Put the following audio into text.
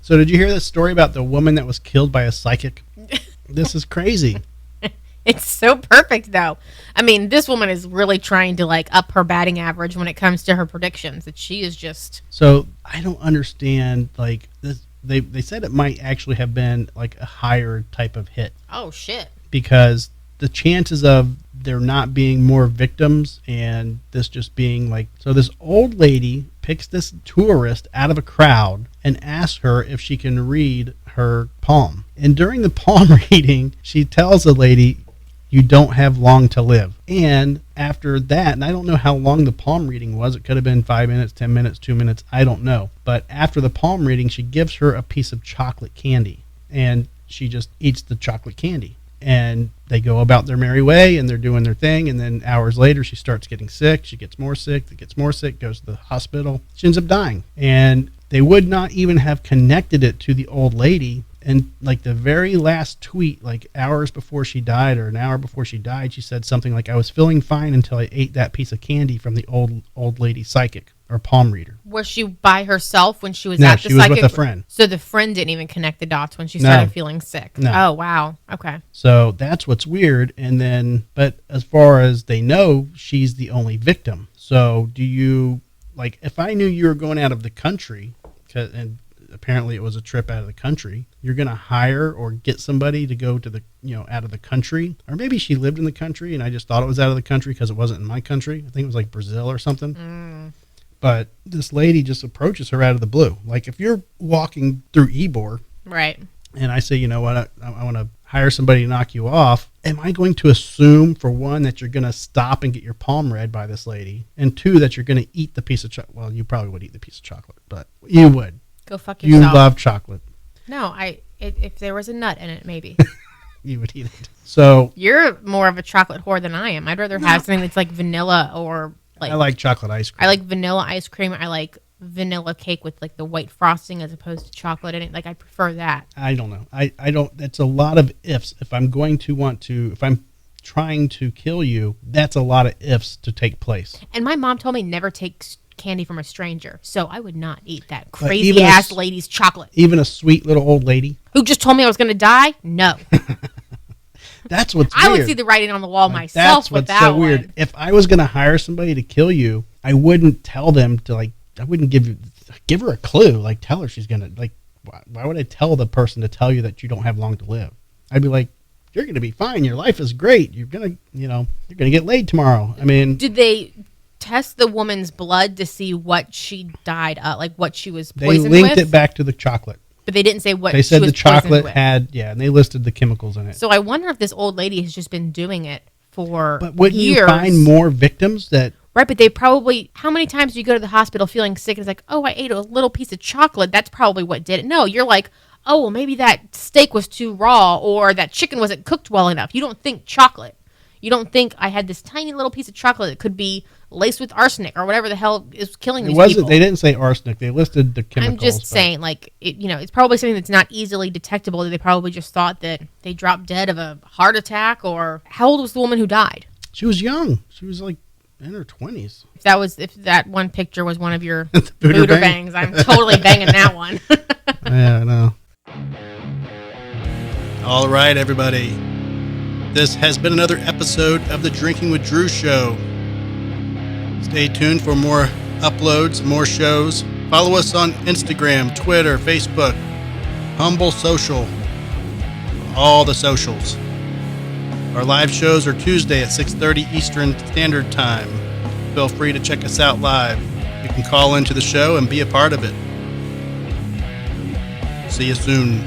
So did you hear this story about the woman that was killed by a psychic? This is crazy. It's so perfect, though. I mean, this woman is really trying to like up her batting average when it comes to her predictions. That she is just. So I don't understand. Like this, they said it might actually have been like a higher type of hit Oh shit. because the chances of there not being more victims and this just being like, so this old lady picks this tourist out of a crowd and asks her if she can read her palm. And during the palm reading, she tells the lady, you don't have long to live. And after that, and I don't know how long the palm reading was. It could have been 5 minutes, 10 minutes, 2 minutes. I don't know. But after the palm reading, she gives her a piece of chocolate candy. And she just eats the chocolate candy. And they go about their merry way, and they're doing their thing. And then hours later, she starts getting sick. She gets more sick. Goes to the hospital. She ends up dying. And they would not even have connected it to the old lady. And like the very last tweet, like hours before she died or an hour before she died, she said something like, I was feeling fine until I ate that piece of candy from the old lady psychic or palm reader. Was she by herself when she was No, at the she was psychic? with a friend. So the friend didn't even connect the dots when she started feeling sick. No. Oh, wow. Okay. So that's what's weird. And then, but as far as they know, she's the only victim. So do you, like, if I knew you were going out of the country, and apparently it was a trip out of the country, you're going to hire or get somebody to go to the, out of the country. Or maybe she lived in the country and I just thought it was out of the country because it wasn't in my country. I think it was like Brazil or something. But this lady just approaches her out of the blue. Like if you're walking through Ybor. Right. And I say, you know what, I want to hire somebody to knock you off. Am I going to assume, for one, that you're going to stop and get your palm read by this lady? And two, that you're going to eat the piece of chocolate? Well, you probably would eat the piece of chocolate, but you would. Go fuck yourself. You love chocolate. No, if there was a nut in it, maybe. You would eat it. So You're more of a chocolate whore than I am. I'd rather have something that's like vanilla or like. I like chocolate ice cream. I like vanilla ice cream. I like vanilla cake with like the white frosting as opposed to chocolate in it. Like I prefer that. I don't know. I don't. That's a lot of ifs. If I'm trying to kill you, that's a lot of ifs to take place. And my mom told me never take candy from a stranger, so I would not eat that crazy ass lady's chocolate. Even a sweet little old lady who just told me I was going to die. No. That's what's weird. I would see the writing on the wall myself. That's what's with that so weird. one. If I was going to hire somebody to kill you, I wouldn't tell them to like. I wouldn't give her a clue. Like tell her she's gonna like. Why would I tell the person to tell you that you don't have long to live? I'd be like, you're gonna be fine. Your life is great. You're gonna get laid tomorrow. I mean, did they test the woman's blood to see what she died of, like what she was poisoned with? They linked it back to the chocolate. But they didn't say what they said. She was the chocolate with. and they listed the chemicals in it. So I wonder if this old lady has just been doing it for But wouldn't years. you find more victims that? Right, but they probably, how many times do you go to the hospital feeling sick and it's like, oh, I ate a little piece of chocolate. That's probably what did it. No, you're like, oh, well, maybe that steak was too raw or that chicken wasn't cooked well enough. You don't think chocolate. You don't think I had this tiny little piece of chocolate that could be laced with arsenic or whatever the hell is killing these people. They didn't say arsenic. They listed the chemicals. I'm just saying, like, it's probably something that's not easily detectable. They probably just thought that they dropped dead of a heart attack or... How old was the woman who died? She was young. She was like in her 20s. If that one picture was one of your booter bangs, I'm totally banging that one. Yeah, I know. All right, everybody. This has been another episode of the Drinking with Drew show. Stay tuned for more uploads, more shows. Follow us on Instagram, Twitter, Facebook, Humble Social, all the socials. Our live shows are Tuesday at 6:30 Eastern Standard Time. Feel free to check us out live. You can call into the show and be a part of it. See you soon.